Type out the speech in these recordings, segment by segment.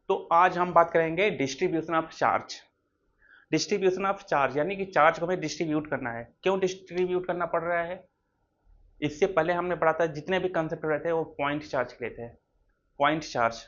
तो आज हम बात करेंगे distribution of charge. Distribution of charge यानी कि चार्ज को हमें डिस्ट्रीब्यूट करना है। क्यों डिस्ट्रीब्यूट करना पड़ रहा है? इससे पहले हमने पढ़ा था जितने भी कंसेप्ट रहते हैं वो पॉइंट चार्ज के लिए थे। पॉइंट चार्ज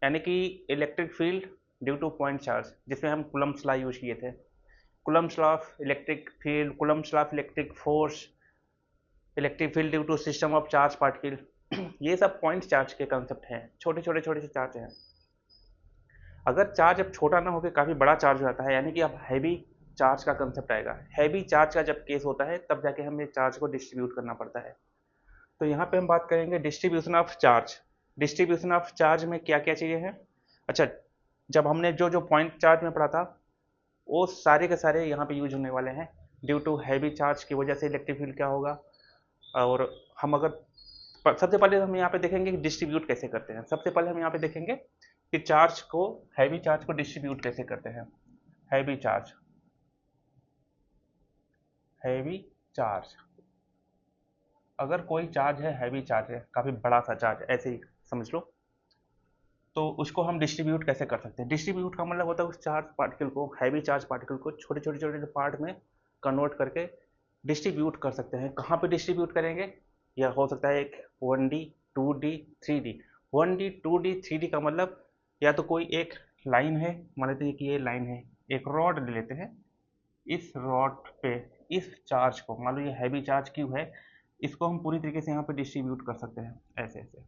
यानी कि electric field due to point charge, जिसमें हम कूलम्ब्स लॉ यूज किए थे। Coulomb's law of electric field, Coulomb's law of electric force, electric field due to system of charge particle. ये सब पॉइंट चार्ज के concept हैं। छोटे छोटे छोटे से चार्ज हैं। अगर चार्ज अब छोटा ना होकर काफ़ी बड़ा चार्ज हो जाता है, यानी कि अब हैवी चार्ज का कंसेप्ट आएगा। हैवी चार्ज का जब केस होता है तब जाके हमें चार्ज को डिस्ट्रीब्यूट करना पड़ता है। तो यहाँ पे हम बात करेंगे distribution of charge. Distribution of charge में क्या क्या चीज़ें हैं? अच्छा, जब हमने जो जो पॉइंट चार्ज में पढ़ा था वो सारे के सारे यहाँ पे यूज होने वाले हैं। ड्यू टू हैवी चार्ज की वजह से इलेक्ट्रिक फील्ड क्या होगा। और हम अगर सबसे पहले हम यहाँ पे देखेंगे कि डिस्ट्रीब्यूट कैसे करते हैं। सबसे पहले हम यहाँ पे देखेंगे कि चार्ज को, हैवी चार्ज को डिस्ट्रीब्यूट कैसे करते हैं। हैवी चार्ज, हैवी चार्ज, अगर कोई चार्ज है, हैवी चार्ज है, काफ़ी बड़ा सा चार्ज, ऐसे ही समझ लो, तो उसको हम डिस्ट्रीब्यूट कैसे कर सकते हैं। डिस्ट्रीब्यूट का मतलब होता है उस चार्ज पार्टिकल को, हैवी चार्ज पार्टिकल को छोटे छोटे छोटे पार्ट में कन्वर्ट करके डिस्ट्रीब्यूट कर सकते हैं। कहाँ पे डिस्ट्रीब्यूट करेंगे? यह हो सकता है एक 1D, 2D, 3D। 1D, 2D, 3D का मतलब या तो कोई एक लाइन है, मान लेते हैं कि ये लाइन है, एक रॉड ले लेते हैं, इस रॉड पे इस चार्ज को, मान लो ये हैवी चार्ज क्यू है, इसको हम पूरी तरीके से यहाँ पे डिस्ट्रीब्यूट कर सकते हैं। ऐसे ऐसे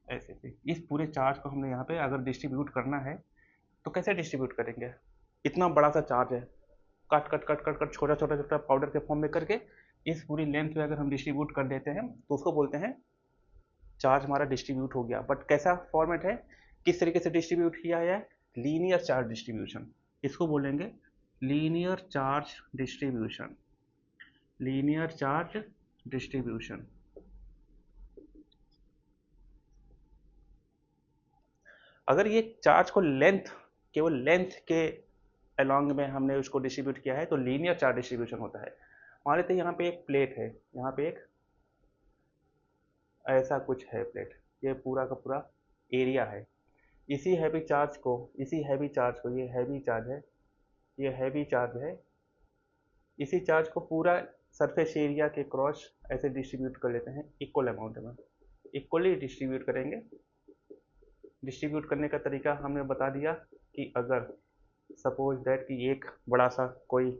ऐसे ऐसे इस पूरे चार्ज को हमने यहाँ पे अगर डिस्ट्रीब्यूट करना है तो कैसे डिस्ट्रीब्यूट करेंगे? इतना बड़ा सा चार्ज है, cut cut cut cut cut छोटा छोटा छोटा पाउडर के फॉर्म में करके इस पूरी लेंथ पे अगर हम डिस्ट्रीब्यूट कर देते हैं तो उसको बोलते हैं चार्ज हमारा डिस्ट्रीब्यूट हो गया। बट कैसा फॉर्मेट है, किस तरीके से डिस्ट्रीब्यूट किया है? लीनियर चार्ज डिस्ट्रीब्यूशन, इसको बोलेंगे linear charge distribution. Linear charge distribution. अगर ये चार्ज को लेंथ, केवल लेंथ के अलॉन्ग में हमने उसको डिस्ट्रीब्यूट किया है तो लीनियर चार्ज डिस्ट्रीब्यूशन होता है। मान लेते हैं यहाँ पे एक प्लेट है, यहाँ पे एक ऐसा कुछ है प्लेट, ये पूरा का पूरा एरिया है। इसी हैवी चार्ज को, इसी हैवी चार्ज को, ये हैवी चार्ज है, ये हैवी चार्ज है, इसी चार्ज को पूरा सरफेस एरिया के क्रॉस ऐसे डिस्ट्रीब्यूट कर लेते हैं इक्वल अमाउंट में। इक्वली डिस्ट्रीब्यूट करेंगे। डिस्ट्रीब्यूट करने का तरीका हमने बता दिया कि अगर सपोज दैट कि एक बड़ा सा कोई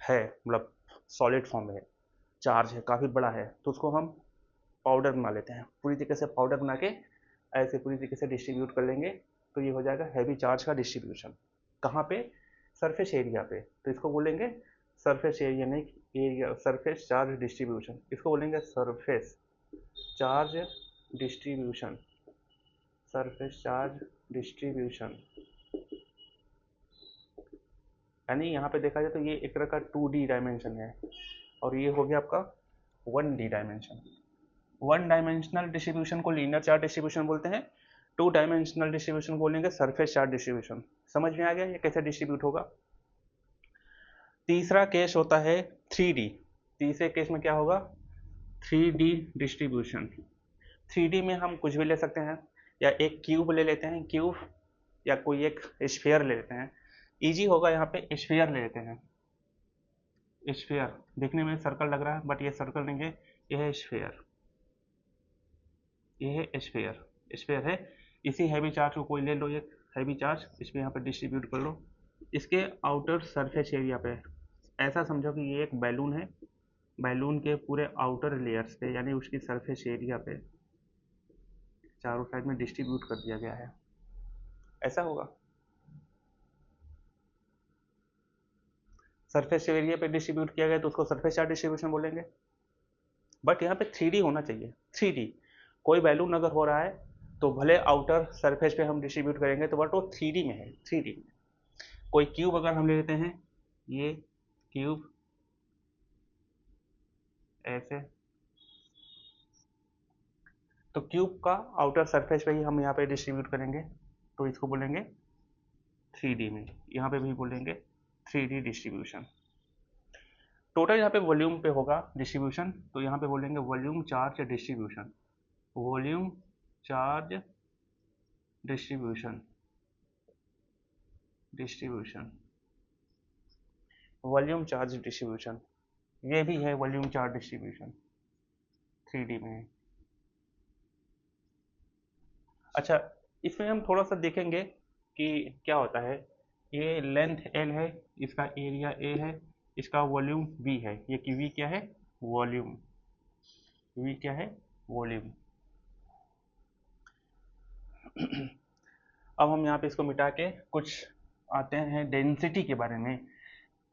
है, मतलब सॉलिड फॉर्म में है, चार्ज है, काफ़ी बड़ा है, तो उसको हम पाउडर बना लेते हैं। पूरी तरीके से पाउडर बना के ऐसे पूरी तरीके से डिस्ट्रीब्यूट कर लेंगे तो ये हो जाएगा हैवी चार्ज का डिस्ट्रीब्यूशन। कहाँ पे? सरफेस एरिया पे। तो इसको बोलेंगे सरफेस एरिया, नहीं एरिया, सरफेस चार्ज डिस्ट्रीब्यूशन, इसको बोलेंगे surface charge distribution. Surface charge distribution यानी यहाँ पे देखा जाए तो ये एक तरह का 2D डायमेंशन है और ये हो गया आपका 1D डायमेंशन। 1 डायमेंशनल डिस्ट्रीब्यूशन को लीनियर चार्ज डिस्ट्रीब्यूशन बोलते हैं। 2 डायमेंशनल डिस्ट्रीब्यूशन बोलेंगे सरफेस चार्ज डिस्ट्रीब्यूशन। समझ में आ गया ये कैसे डिस्ट्रीब्यूट होगा? तीसरा केस होता है 3D। तीसरे केस में क्या होगा? 3D distribution. 3D में हम कुछ भी ले सकते हैं, या एक क्यूब ले लेते हैं, क्यूब, या कोई एक स्फीयर ले लेते हैं। इजी होगा, यहाँ पे स्फीयर ले लेते हैं। स्फीयर देखने में सर्कल लग रहा है बट ये सर्कल नहीं है, ये है स्फीयर, ये है स्फीयर। स्फीयर है, इसी हैवी चार्ज को कोई ले लो, एक हैवी चार्ज इसमें यहाँ पे डिस्ट्रीब्यूट कर लो। इसके आउटर सरफेस एरिया पे ऐसा समझो कि ये एक बैलून है, बैलून के पूरे आउटर लेयर्स पे यानी उसकी सरफेस एरिया पे चारों साइड में डिस्ट्रीब्यूट कर दिया गया है। ऐसा होगा, सरफेस एरिया पे डिस्ट्रीब्यूट किया गया तो उसको सरफेस चार्ज डिस्ट्रीब्यूशन बोलेंगे। बट यहाँ पे 3D होना चाहिए। 3D, कोई बैलून अगर हो रहा है तो भले आउटर सरफेस पे हम डिस्ट्रीब्यूट करेंगे तो बट वो 3D में है। 3D में कोई क्यूब अगर हम ले लेते हैं, ये क्यूब ऐसे, तो क्यूब का आउटर सरफेस पे ही हम यहाँ पे डिस्ट्रीब्यूट करेंगे तो इसको बोलेंगे 3D में। यहाँ पे भी बोलेंगे 3D डिस्ट्रीब्यूशन। टोटल यहाँ पे वॉल्यूम पे होगा डिस्ट्रीब्यूशन, तो यहाँ पे बोलेंगे volume charge distribution. Volume charge distribution volume charge distribution, ये भी है वॉल्यूम चार्ज डिस्ट्रीब्यूशन, 3D में है। अच्छा, इसमें हम थोड़ा सा देखेंगे कि क्या होता है। ये लेंथ L है, इसका एरिया A है, इसका वॉल्यूम V है। ये कि V क्या है? वॉल्यूम। V क्या है? वॉल्यूम। अब हम यहाँ पे इसको मिटा के कुछ आते हैं डेंसिटी के बारे में,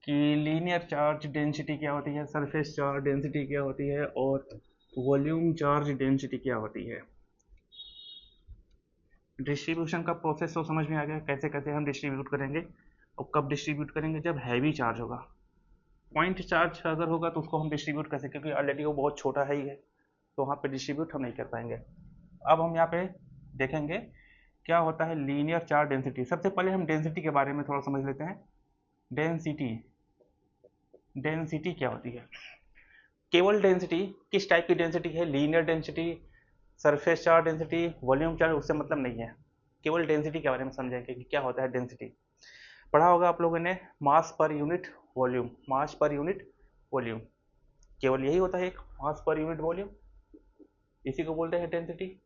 कि लीनियर चार्ज डेंसिटी क्या होती है, सरफेस चार्ज डेंसिटी क्या होती है, और वॉल्यूम चार्ज डेंसिटी क्या होती है। डिस्ट्रीब्यूशन का प्रोसेस तो समझ में आ गया, कैसे कैसे हम डिस्ट्रीब्यूट करेंगे। और कब डिस्ट्रीब्यूट करेंगे? जब हैवी चार्ज होगा। पॉइंट चार्ज अगर होगा तो उसको हम डिस्ट्रीब्यूट कैसे, क्योंकि ऑलरेडी वो बहुत छोटा है ही है, तो वहाँ पे डिस्ट्रीब्यूट हम नहीं कर पाएंगे। अब हम यहाँ पे देखेंगे क्या होता है लीनियर चार्ज डेंसिटी। सबसे पहले हम डेंसिटी के बारे में थोड़ा समझ लेते हैं। डेंसिटी क्या होती है? केवल डेंसिटी, किस टाइप की डेंसिटी है? Linear density, surface charge density, volume charge, उससे मतलब नहीं है। केवल डेंसिटी के बारे में समझेंगे कि क्या होता है डेंसिटी। पढ़ा होगा आप लोगों ने मास पर यूनिट वॉल्यूम, मास पर यूनिट वॉल्यूम, केवल यही होता है, एक मास पर यूनिट वॉल्यूम, इसी को बोलते हैं डेंसिटी।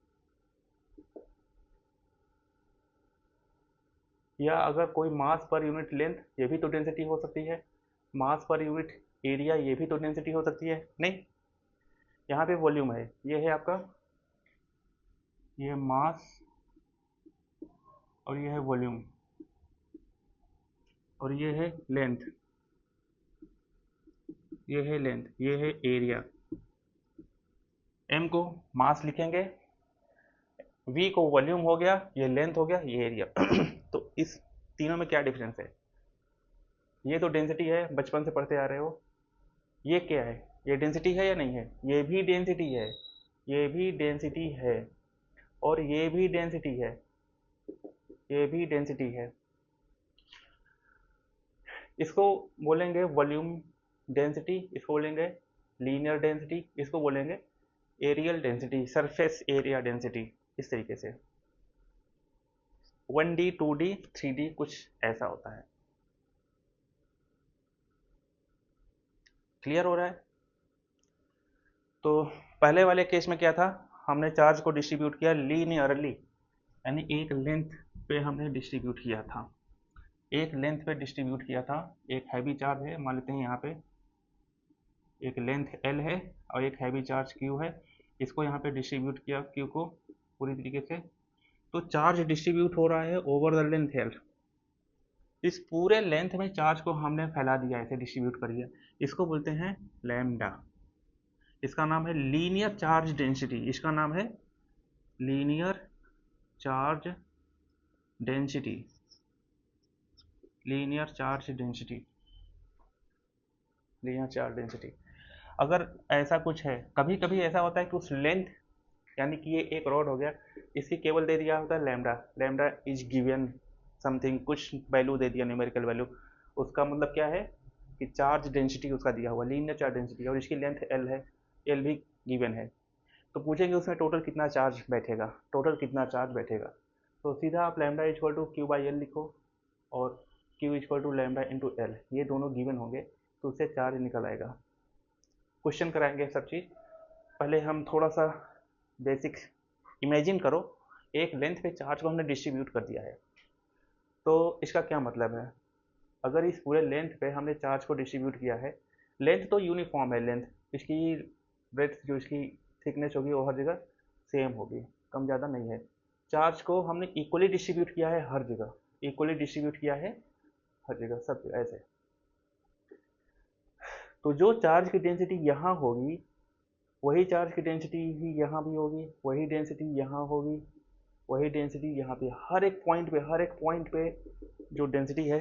या अगर कोई मास पर यूनिट लेंथ, ये भी तो डेंसिटी हो सकती है। मास पर यूनिट एरिया, ये भी तो डेंसिटी हो सकती है। नहीं, यहाँ पे वॉल्यूम है, ये है आपका, ये मास और ये है वॉल्यूम, और ये है लेंथ, ये है लेंथ, ये है एरिया। एम को मास लिखेंगे, वी को वॉल्यूम हो गया, ये लेंथ हो गया, ये एरिया। तो इस तीनों में क्या डिफरेंस है? ये तो डेंसिटी है, बचपन से पढ़ते आ रहे हो। ये क्या है? ये डेंसिटी है या नहीं है? ये भी डेंसिटी है, ये भी डेंसिटी है, और ये भी डेंसिटी है, ये भी डेंसिटी है। इसको बोलेंगे वॉल्यूम डेंसिटी, इसको बोलेंगे लीनियर डेंसिटी, इसको बोलेंगे areal density, surface area density. इस तरीके से 1D 2D 3D कुछ ऐसा होता है। क्लियर हो रहा है? तो पहले वाले केस में क्या था, हमने चार्ज को डिस्ट्रीब्यूट किया लीनियरली, यानी एक लेंथ पे हमने डिस्ट्रीब्यूट किया था, एक लेंथ पे डिस्ट्रीब्यूट किया था। एक हैवी चार्ज है, मान लेते हैं यहाँ पे एक लेंथ L है और एक हैवी चार्ज Q है, इसको यहाँ पे डिस्ट्रीब्यूट किया Q को पूरी तरीके से, तो चार्ज डिस्ट्रीब्यूट हो रहा है ओवर द लेंथ L। इस पूरे लेंथ में चार्ज को हमने फैला दिया, ऐसे डिस्ट्रीब्यूट कर दिया, इसको बोलते हैं लैम्डा। इसका नाम है लीनियर चार्ज डेंसिटी, इसका नाम है linear charge density, linear charge density, linear charge density. अगर ऐसा कुछ है, कभी कभी ऐसा होता है कि उस लेंथ, यानी कि ये एक रॉड हो गया, इसकी केवल दे दिया होता है lambda, lambda is given something, कुछ वैल्यू दे दिया, न्यूमेरिकल वैल्यू। उसका मतलब क्या है कि चार्ज डेंसिटी उसका दिया हुआ लीनियर चार्ज डेंसिटी, और इसकी लेंथ L है, L भी गिवन है। तो पूछेंगे उसमें टोटल कितना चार्ज बैठेगा, टोटल कितना चार्ज बैठेगा। तो सीधा आप lambda equal to Q by L लिखो, और Q equal to lambda into L, ये दोनों गिवन होंगे, तो उससे चार्ज निकल आएगा। क्वेश्चन कराएंगे सब चीज़। पहले हम थोड़ा सा बेसिक इमेजिन करो, एक लेंथ पे चार्ज को हमने डिस्ट्रीब्यूट कर दिया है, तो इसका क्या मतलब है? अगर इस पूरे लेंथ पे हमने चार्ज को डिस्ट्रीब्यूट किया है, लेंथ तो यूनिफॉर्म है, लेंथ इसकी ब्रेथ जो इसकी थिकनेस होगी वो हर जगह सेम होगी, कम ज़्यादा नहीं है। चार्ज को हमने इक्वली डिस्ट्रीब्यूट किया है हर जगह, इक्वली डिस्ट्रीब्यूट किया है हर जगह, सब जगह ऐसे। तो जो चार्ज की डेंसिटी यहाँ होगी, वही चार्ज की डेंसिटी ही यहाँ भी होगी, वही डेंसिटी यहाँ होगी, वही डेंसिटी यहाँ पे, हर एक पॉइंट पे, हर एक पॉइंट पे जो डेंसिटी है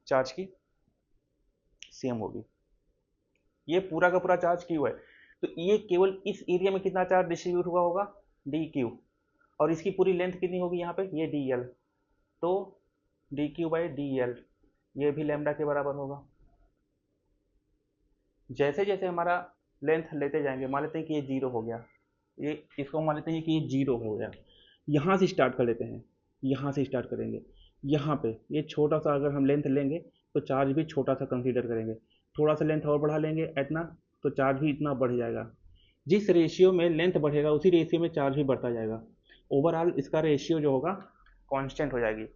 चार्ज की सेम होगी। ये पूरा का पूरा चार्ज क्यू है, तो ये केवल इस एरिया में कितना चार्ज डिस्ट्रीब्यूट हुआ होगा, डी क्यू, और इसकी पूरी लेंथ कितनी होगी यहाँ पे, ये डी एल, तो D Q by D L, ये भी लैम्डा के बराबर होगा। जैसे जैसे हमारा लेंथ लेते जाएंगे, मान लेते हैं कि ये जीरो हो गया, ये इसको मान लेते हैं कि ये जीरो हो गया, यहाँ से स्टार्ट कर लेते हैं, यहाँ से स्टार्ट करेंगे, यहाँ पे ये छोटा सा अगर हम लेंथ लेंगे तो चार्ज भी छोटा सा कंसीडर करेंगे, थोड़ा सा लेंथ और बढ़ा लेंगे इतना, तो चार्ज भी इतना बढ़ जाएगा। जिस रेशियो में लेंथ बढ़ेगा उसी रेशियो में चार्ज भी बढ़ता जाएगा। ओवरऑल इसका रेशियो जो होगा कांस्टेंट हो जाएगी।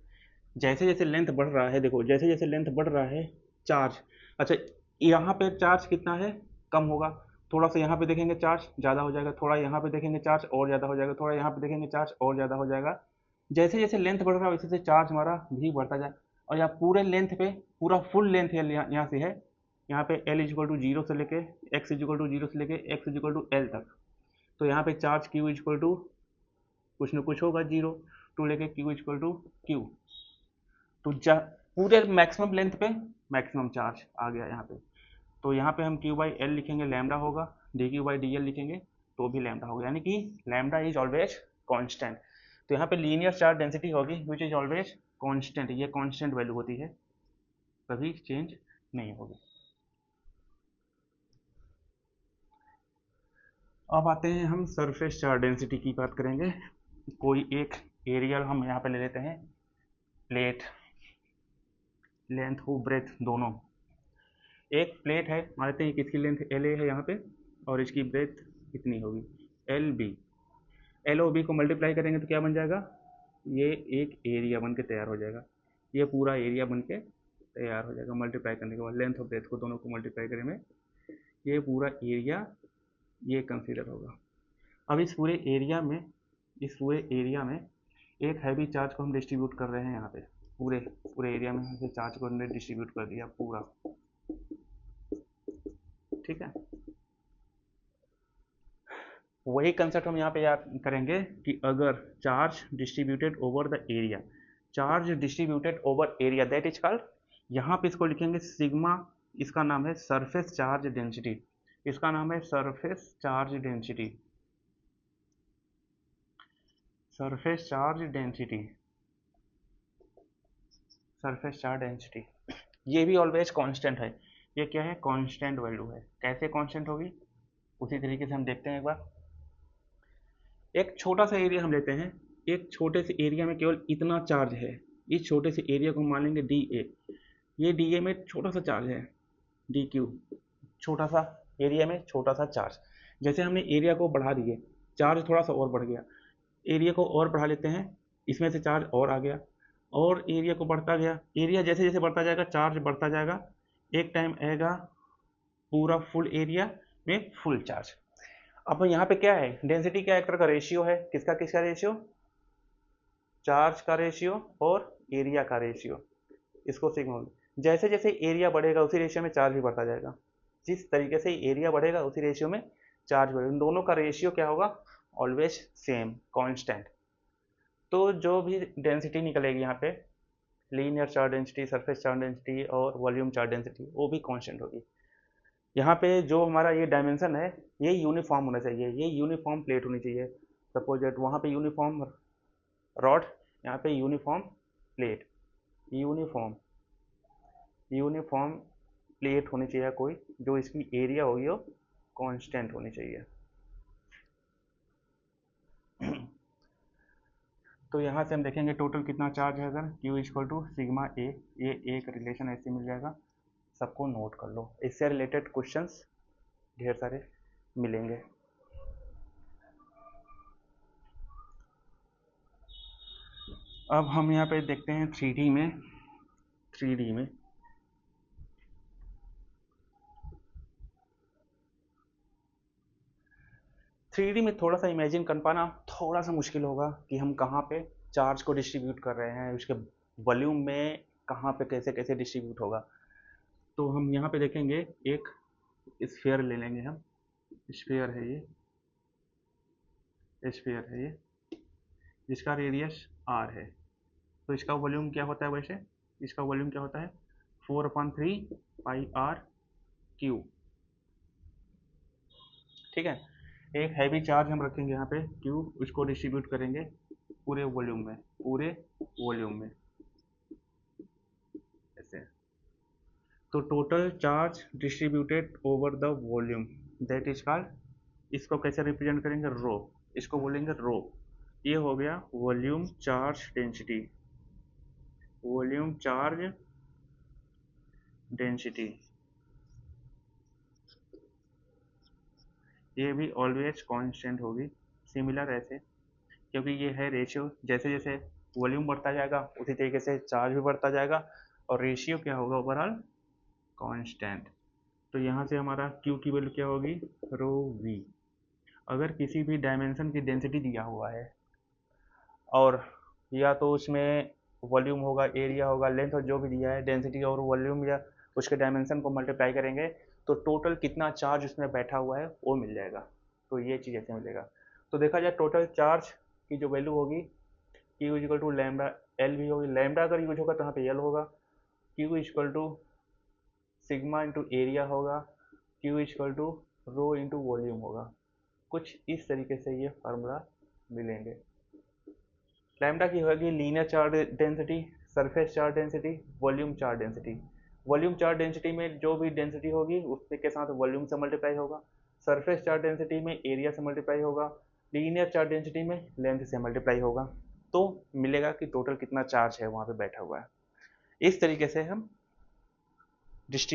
जैसे जैसे लेंथ बढ़ रहा है, देखो जैसे जैसे लेंथ बढ़ रहा है चार्ज, अच्छा यहाँ पे चार्ज कितना है, कम होगा, थोड़ा सा यहाँ पे देखेंगे चार्ज ज़्यादा हो जाएगा, थोड़ा यहाँ पे देखेंगे चार्ज और ज़्यादा हो जाएगा, थोड़ा यहाँ पे देखेंगे चार्ज और ज़्यादा हो जाएगा। जैसे जैसे लेंथ बढ़ रहा है वैसे से चार्ज हमारा भी बढ़ता जाए। और यहाँ पूरे लेंथ पे, पूरा फुल लेंथ है यहाँ से है, यहाँ पे एल इजिकल टू जीरो से लेके एक्स इजिकल टू जीरो से लेके एक्स इजिकल टू एल तक, तो यहाँ पे चार्ज क्यू इजिकल टू कुछ न कुछ होगा, जीरो टू लेके क्यू इजिकल टू क्यू, तो पूरे मैक्सिमम लेंथ पे मैक्सिमम चार्ज आ गया यहाँ पे। तो यहाँ पे हम क्यू बाई एल लिखेंगे, लैम्डा होगा, D Q by D L लिखेंगे तो भी लैम्डा होगा, यानी कि लैम्डा इज ऑलवेज कांस्टेंट। तो यहाँ पे लीनियर चार्ज डेंसिटी होगी विच इज ऑलवेज कांस्टेंट, ये कांस्टेंट वैल्यू होती है, कभी चेंज नहीं होगी। अब आते हैं हम सरफेस चार्ज डेंसिटी की बात करेंगे। कोई एक एरिया हम यहाँ पे ले लेते हैं, प्लेट, लेंथ हो ब्रेथ दोनों, एक प्लेट है, मान लेते हैं किसकी लेंथ एल ए है यहाँ पे और इसकी ब्रेथ कितनी होगी एल बी, एल ओ बी को मल्टीप्लाई करेंगे तो क्या बन जाएगा, ये एक एरिया बन के तैयार हो जाएगा, ये पूरा एरिया बन के तैयार हो जाएगा मल्टीप्लाई करने के बाद, लेंथ और ब्रेथ को दोनों को मल्टीप्लाई करें में ये पूरा एरिया ये कंसीडर होगा। अब इस पूरे एरिया में एक हैवी चार्ज को हम डिस्ट्रीब्यूट कर रहे हैं यहाँ पे, पूरे पूरे एरिया में हमने चार्ज को हमने डिस्ट्रीब्यूट कर दिया पूरा, ठीक है। वही कंसेप्ट हम यहाँ पे याद करेंगे कि अगर charge distributed over the area, charge distributed over area that is called, यहाँ पे इसको लिखेंगे सिग्मा, इसका नाम है सरफेस चार्ज डेंसिटी, इसका नाम है surface charge density, surface charge density, surface charge density, ये भी ऑलवेज कांस्टेंट है, ये क्या है कांस्टेंट वैल्यू है। कैसे कांस्टेंट होगी उसी तरीके से हम देखते हैं एक बार। एक छोटा सा एरिया हम लेते हैं, एक छोटे से एरिया में केवल इतना चार्ज है, इस छोटे से एरिया को हम मान लेंगे डी ए, ये डी ए में छोटा सा चार्ज है डी क्यू, छोटा सा एरिया में छोटा सा चार्ज। जैसे हमने एरिया को बढ़ा दिए, चार्ज थोड़ा सा और बढ़ गया, एरिया को और बढ़ा लेते हैं, इसमें से चार्ज और आ गया और एरिया को बढ़ता गया, एरिया जैसे जैसे बढ़ता जाएगा चार्ज बढ़ता जाएगा, एक टाइम आएगा पूरा फुल एरिया में फुल चार्ज। अब यहाँ पे क्या है, डेंसिटी क्या एक तरह का रेशियो है, किसका किसका रेशियो, चार्ज का रेशियो और एरिया का रेशियो, इसको सिग्मा। जैसे जैसे एरिया बढ़ेगा उसी रेशियो में चार्ज भी बढ़ता जाएगा, जिस तरीके से एरिया बढ़ेगा उसी रेशियो में चार्ज बढ़ेगा, इन दोनों का रेशियो क्या होगा ऑलवेज सेम कांस्टेंट। तो जो भी डेंसिटी निकलेगी यहाँ पे, linear charge density, surface charge density और वॉल्यूम चार्ज डेंसिटी, वो भी कांस्टेंट होगी। यहाँ पे जो हमारा ये डायमेंशन है ये यूनिफॉर्म होना चाहिए, ये यूनिफॉर्म प्लेट होनी चाहिए, सपोज दैट वहाँ पे यूनिफॉर्म रॉड, यहाँ पे यूनिफॉर्म प्लेट, यूनिफॉर्म प्लेट होनी चाहिए कोई, जो इसकी एरिया होगी वो कांस्टेंट होनी चाहिए। तो यहाँ से हम देखेंगे टोटल कितना चार्ज है, अगर Q इक्वल टू सिग्मा ए, ये एक रिलेशन ऐसे मिल जाएगा, सबको नोट कर लो, इससे रिलेटेड क्वेश्चंस ढेर सारे मिलेंगे। अब हम यहाँ पे देखते हैं 3D में, 3D में थोड़ा सा इमेजिन कर पाना थोड़ा सा मुश्किल होगा कि हम कहाँ पे चार्ज को डिस्ट्रीब्यूट कर रहे हैं, उसके वॉल्यूम में कहाँ पे कैसे कैसे डिस्ट्रीब्यूट होगा। तो हम यहाँ पे देखेंगे एक स्फीयर ले लेंगे, हम स्फीयर है ये, स्फीयर है ये, जिसका रेडियस r है, तो इसका वॉल्यूम क्या होता है, वैसे इसका वॉल्यूम क्या होता है 4/3 पाई r क्यू, ठीक है। एक हैवी चार्ज हम रखेंगे यहाँ पे Q, उसको डिस्ट्रीब्यूट करेंगे पूरे वॉल्यूम में, ऐसे। तो total charge distributed over the volume that is called, इसको कैसे रिप्रेजेंट करेंगे रो, इसको बोलेंगे रो, ये हो गया volume charge density, volume charge density. ये भी ऑलवेज कांस्टेंट होगी, सिमिलर ऐसे, क्योंकि ये है रेशियो, जैसे जैसे वॉल्यूम बढ़ता जाएगा उसी तरीके से चार्ज भी बढ़ता जाएगा, और रेशियो क्या होगा ओवरऑल कांस्टेंट। तो यहाँ से हमारा Q की वैल्यू क्या होगी, रो वी। अगर किसी भी डायमेंशन की डेंसिटी दिया हुआ है और या तो उसमें वॉल्यूम होगा, एरिया होगा, लेंथ और जो भी दिया है, डेंसिटी और वॉल्यूम या उसके डायमेंशन को मल्टीप्लाई करेंगे तो टोटल कितना चार्ज उसमें बैठा हुआ है वो मिल जाएगा। तो ये चीज़ ऐसे मिलेगा। तो देखा जाए टोटल चार्ज की जो वैल्यू होगी Q equal to lambda L भी होगी, लैम्डा अगर यूज होगा तो यहाँ पे एल होगा, Q equal to sigma into area होगा, Q equal to rho into volume होगा। कुछ इस तरीके से ये फार्मूला मिलेंगे। लैम्डा की होगी linear charge density, surface charge density, volume charge density. Volume charge density में जो भी डेंसिटी होगी उसके के साथ वॉल्यूम से मल्टीप्लाई होगा, सरफेस चार्ज डेंसिटी में एरिया से मल्टीप्लाई होगा, लीनियर चार्ज डेंसिटी में लेंथ से मल्टीप्लाई होगा, तो मिलेगा कि टोटल कितना चार्ज है वहाँ पे बैठा हुआ है। इस तरीके से हम डिस्ट्रीब्यूट